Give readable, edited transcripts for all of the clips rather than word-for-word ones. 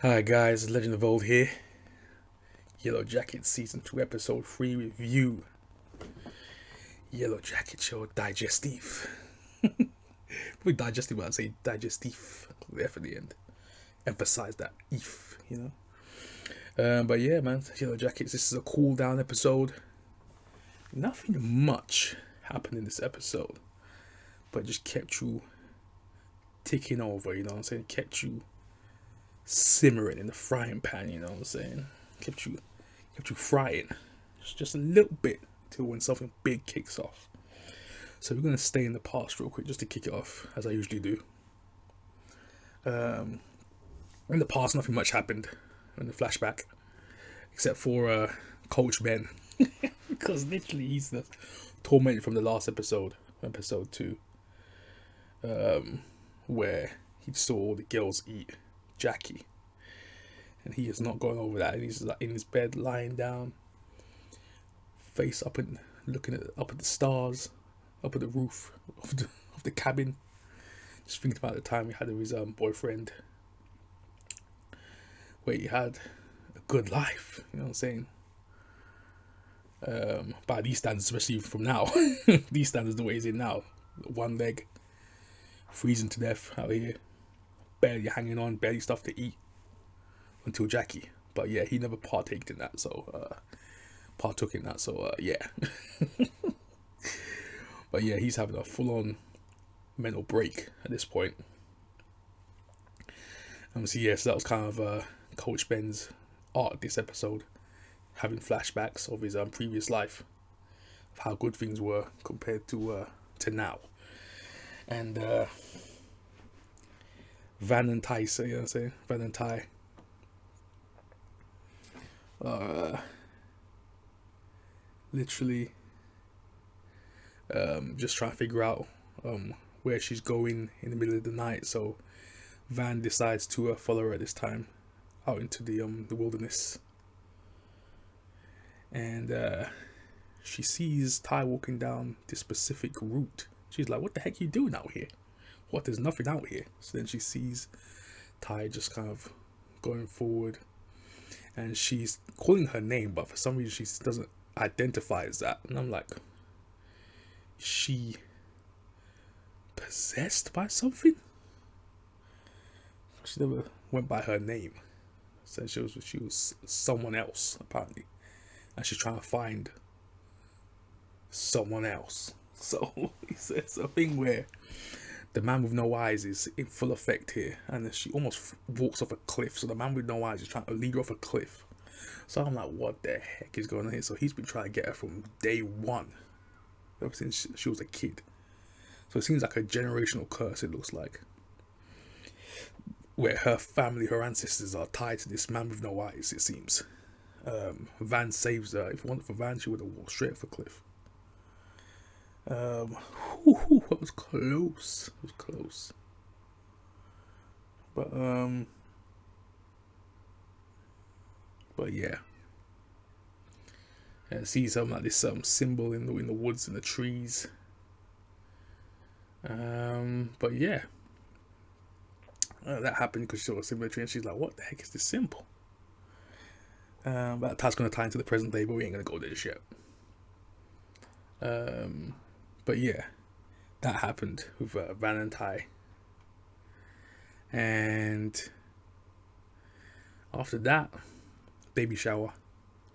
Hi guys, Legend of Old here. Yellow Jackets Season 2 Episode 3 review. Yellow Jacket Show Digestif. Probably digestive when I say digestif. There for the end. Emphasize that But yeah, man, Yellow Jackets, this is a cool down episode. Nothing much happened in this episode, but just kept you ticking over, you know what I'm saying? Kept you simmering in the frying pan, you know what I'm saying? Kept you frying just a little bit till when something big kicks off. So we're gonna stay in the past real quick just to kick it off, as I usually do. In the past, nothing much happened in the flashback, except for Coach Ben, because literally he's the tormented from the last episode 2, where he saw all the girls eat Jackie, and he is not going over that. And he's like in his bed, lying down, face up and looking up at the stars, up at the roof of the cabin, just thinking about the time he had with his boyfriend, where he had a good life. You know what I'm saying? By these standards, especially from now, these standards the way he's in now, one leg, freezing to death out here, barely hanging on, barely stuff to eat until Jackie. But yeah, he never partook in that. So yeah. But yeah, he's having a full-on mental break at this point. So yes, that was kind of Coach Ben's arc this episode, having flashbacks of his previous life, of how good things were compared to now. And Van and Ty, so you know what I'm saying? Van and Ty. Literally just trying to figure out where she's going in the middle of the night. So Van decides to follow her at this time out into the wilderness, and she sees Ty walking down this specific route. She's like, what the heck are you doing out here? What, there's nothing out here. So then she sees Ty just kind of going forward, and she's calling her name, but for some reason she doesn't identify as that. And I'm like, is she possessed by something? She never went by her name. Said she was someone else, apparently, and she's trying to find someone else. So it's a thing where the man with no eyes is in full effect here, and she almost walks off a cliff. So the man with no eyes is trying to lead her off a cliff. So I'm like, what the heck is going on here? So he's been trying to get her from day one, ever since she was a kid. So it seems like a generational curse, it looks like, where her family, her ancestors are tied to this man with no eyes, it seems. Van saves her. If it wasn't for Van, she would have walked straight off a cliff. That was close. It was close. But yeah. And see something like this symbol in the woods and the trees. But yeah. That happened because she saw a symmetry, and she's like, what the heck is this symbol? But that's going to tie into the present day, but we ain't going to go there just yet. But yeah, that happened with Van and Ty. And after that, baby shower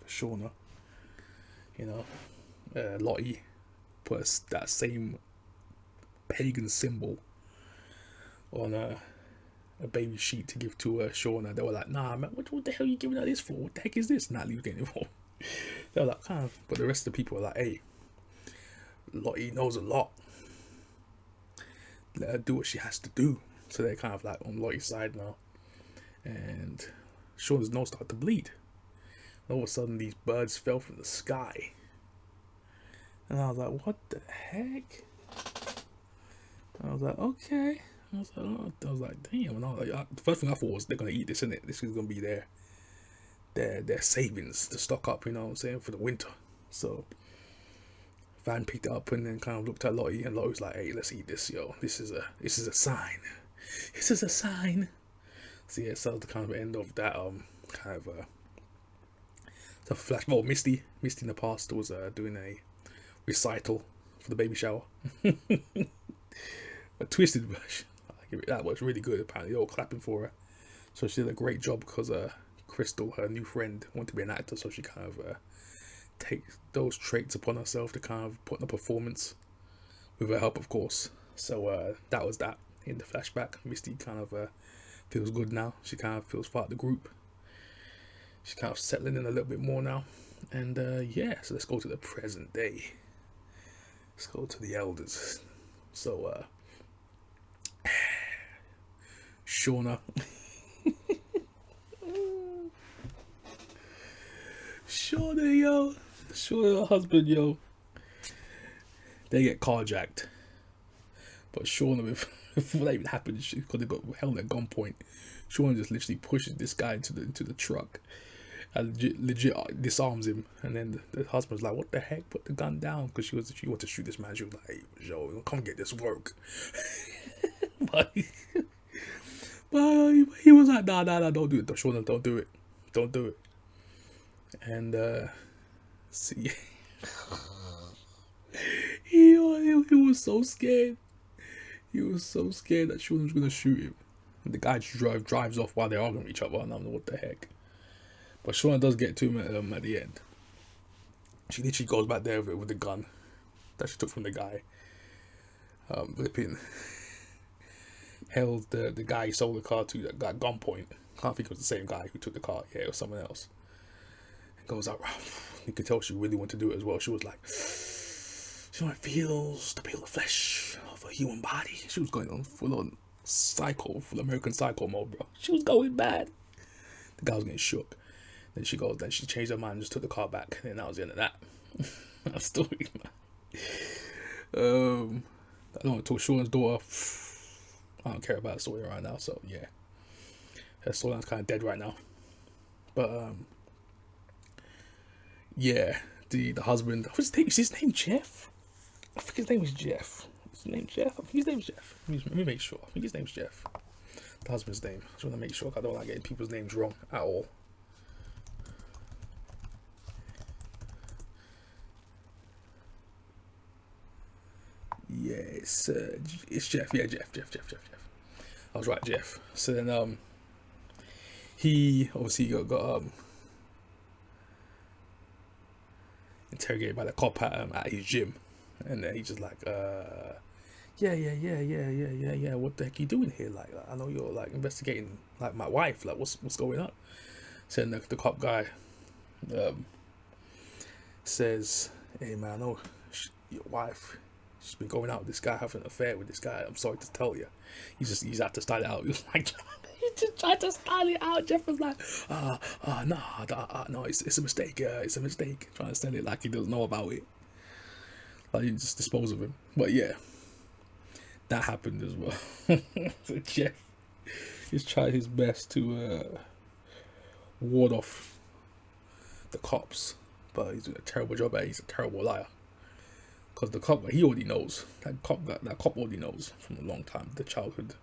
for Shauna. You know, Lottie put that same pagan symbol on a baby sheet to give to Shauna. They were like, nah, man, what the hell are you giving her this for? What the heck is this? Natalie was getting involved. They were like, kind of, but the rest of the people were like, hey, Lottie knows a lot. Let her do what she has to do. So they're kind of like on Lottie's side now. And Shauna's nose started to bleed. And all of a sudden, these birds fell from the sky. And I was like, what the heck? And I was like, okay. I was like, damn. And I was like, the first thing I thought was, they're going to eat this, isn't it? This is going to be their savings to stock up, you know what I'm saying, for the winter. So Van picked it up and then kind of looked at Lottie, and Lottie was like, hey, let's eat this, yo. This is a sign. This is a sign. So yeah, so the kind of end of that kind of so flash. Well, Misty in the past was doing a recital for the baby shower, a twisted version. That was really good. Apparently, they were clapping for her, so she did a great job because Crystal, her new friend, wanted to be an actor, so she kind of takes those traits upon herself to kind of put in a performance with her help, of course. So that was that in the flashback. Misty kind of feels good now. She kind of feels part of the group. She's kind of settling in a little bit more now. And yeah, so let's go to the present day. Let's go to the elders. So Shauna. Shauna, yo. Shauna, her husband, yo. They get carjacked. But Shauna, before that even happened, because they got held at gunpoint, Shauna just literally pushes this guy into the truck and legit disarms him. And then the husband's like, "What the heck? Put the gun down," because she wanted to shoot this man. She was like, "Hey, Joe, come get this work." but he was like, "Nah, don't do it, Shauna, don't do it." And see, he was so scared. He was so scared that Shauna was gonna shoot him. And the guy drives off while they're arguing with each other, and I don't know what the heck. But Shauna does get to him at the end. She literally goes back there with the gun that she took from the guy. Flipping held the guy he sold the car to at gunpoint. Can't think it was the same guy who took the car. Yeah, it was someone else. And goes out. You could tell she really wanted to do it as well. She was like, she feels to peel the flesh of a human body. She was going on full American Psycho mode, bro. She was going bad. The guy was getting shook. Then she changed her mind and just took the car back. And that was the end of that. That story, man. I don't want to talk Shauna's daughter. I don't care about the story right now, so yeah. Her storyline's kind of dead right now. But yeah, the husband. Is his name Jeff? I think his name was Jeff. Is his name Jeff? I think his name's Jeff. Let me make sure. I think his name's Jeff. The husband's name. I just want to make sure I don't like getting people's names wrong at all. Yeah, it's Jeff. Yeah, Jeff. I was right, Jeff. So then he obviously got interrogated by the cop at his gym, and then he's just like, yeah. What the heck are you doing here? Like I know you're like investigating like my wife. Like what's going on? So then the cop guy says, "Hey man, I know your wife. She's been going out with this guy, having an affair with this guy. I'm sorry to tell you." He's had to style it out. He was like, he just tried to style it out. Jeff was like, no, it's a mistake. It's a mistake. Trying to sell it like he doesn't know about it. Like, you just dispose of him. But yeah, that happened as well. So Jeff, he's tried his best to ward off the cops, but he's doing a terrible job at it. He's a terrible liar. Because the cop, he already knows. That cop already knows from a long time. The childhood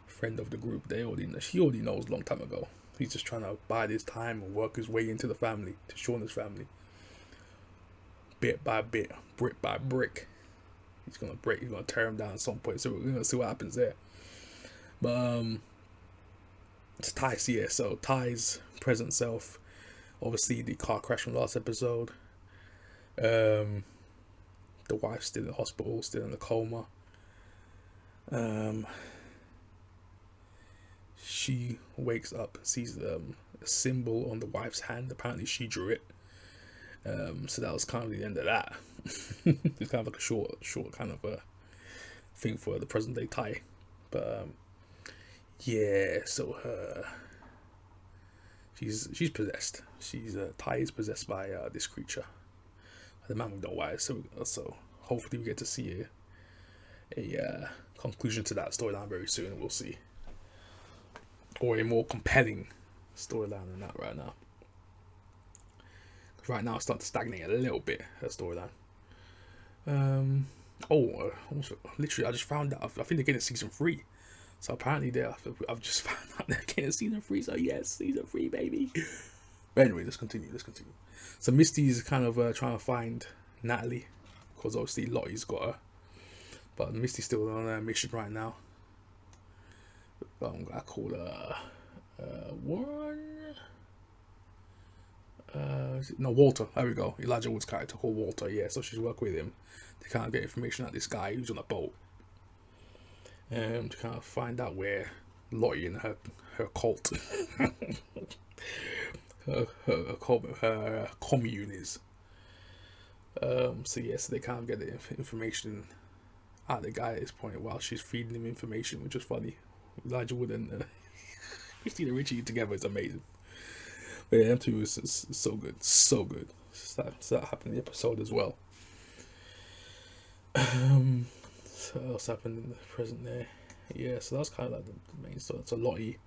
friend of the group, he already knows a long time ago. He's just trying to bide his time and work his way into the family, to Shauna's family. Bit by bit, brick by brick. He's gonna tear him down at some point. So we're gonna see what happens there. But it's Ty's, yeah. So Ty's present self, obviously the car crash from last episode. The wife's still in the hospital, still in a coma. She wakes up and sees a symbol on the wife's hand. Apparently she drew it. So that was kind of the end of that. It's kind of like a short kind of a thing for the present day Ty. But yeah, so she's possessed. Ty is possessed by this creature. The man we don't know why. So hopefully we get to see a conclusion to that storyline very soon. We'll see, or a more compelling storyline than that right now. Because right now it's starting to stagnate a little bit. Her storyline. Literally, I just found out. I think they're getting season 3 So apparently I've just found out they're getting season 3. So yes, season 3, baby. But anyway, let's continue. So Misty's kind of trying to find Natalie, because obviously Lottie's got her, but Misty's still on a mission right now. I'm gonna call her Walter. There we go. Elijah Wood's character called Walter. Yeah, so she's working with him to kind of get information out of this guy who's on a boat, to kind of find out where Lottie and her cult, her commune is. So yeah, so they kind of get the information out of the guy at this point while she's feeding him information, which was funny. Elijah Wood and Christina Ricci together is amazing. But yeah, them two is so good, so good. So that happened in the episode as well. So what else happened in the present there? Yeah, so that's kind of like the main story. So Lottie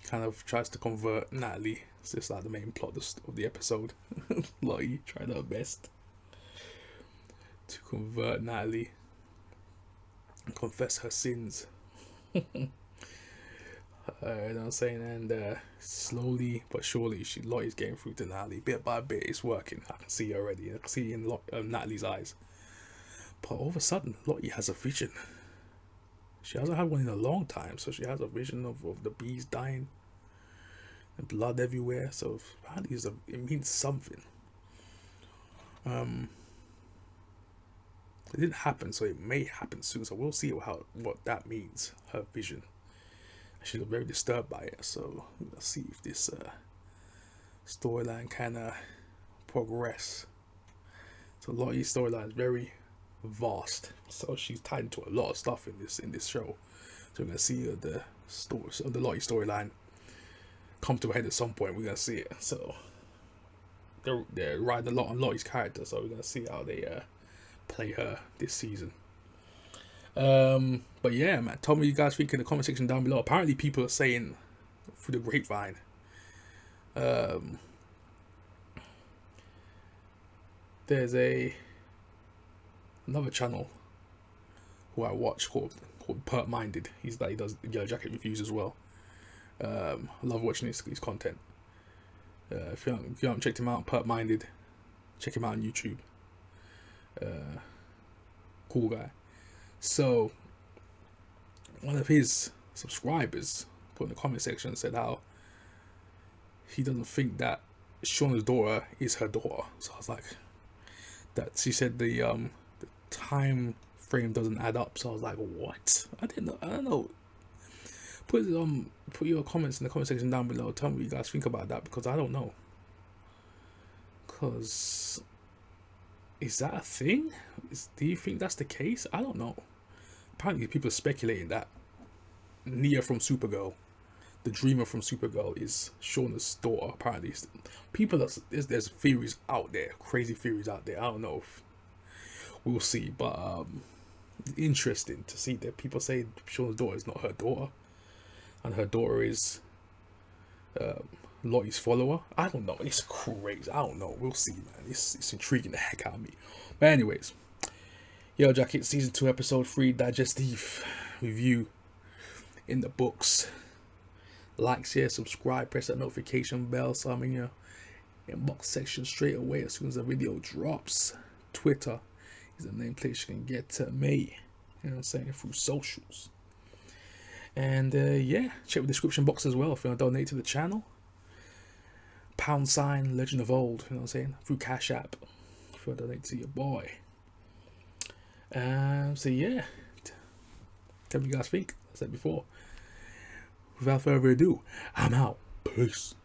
kind of tries to convert Natalie. It's just like the main plot of the episode. Lottie tried her best to convert Natalie and confess her sins. You know what I'm saying? And slowly but surely, Lottie's getting through to Natalie. Bit by bit, it's working. I can see it already. I can see it in Natalie's eyes. But all of a sudden, Lottie has a vision. She hasn't had one in a long time, so she has a vision of the bees dying and blood everywhere. So apparently it means something. It didn't happen, so it may happen soon. So we'll see what that means. Her vision. She looked very disturbed by it. So let's see if this storyline can progress. So Lottie's storyline is very vast, so she's tied into a lot of stuff in this show. So we're gonna see the Lottie storyline come to a head at some point. We're gonna see it. So they're riding a lot on Lottie's character, so we're gonna see how they play her this season. But yeah, man, tell me what you guys think in the comment section down below. Apparently people are saying through the grapevine, there's another channel who I watch called Pert Minded. He does Yellow Jacket reviews as well. I love watching his content. If you haven't checked him out, Pert Minded, check him out on YouTube. Cool guy. So one of his subscribers put in the comment section and said how he doesn't think that Shauna's daughter is her daughter. So I was like, that she said the time frame doesn't add up. So I was like, what? I don't know. Put your comments in the comment section down below. Tell me what you guys think about that, because I don't know. Because is that a thing? Do you think that's the case? I don't know. Apparently people are speculating that Nia from Supergirl, the dreamer from Supergirl, is Shauna's daughter. Apparently there's theories out there, crazy theories out there. I don't know if we'll see, but interesting to see that people say Shauna's daughter is not her daughter, and her daughter is Lottie's follower. I don't know. It's crazy. I don't know. We'll see, man. It's intriguing the heck out of me. But anyways, Yellow Jacket season 2 episode 3 Digestif review in the books. Like, share, subscribe, press that notification bell so I'm in your inbox section straight away as soon as the video drops. Twitter is the main place you can get to me, you know what I'm saying, through socials. And yeah, check the description box as well if you want to donate to the channel. # Legend of Old, you know what I'm saying, through Cash App if you want to donate to your boy. So yeah, tell me what you guys think. As I said before, without further ado, I'm out. Peace.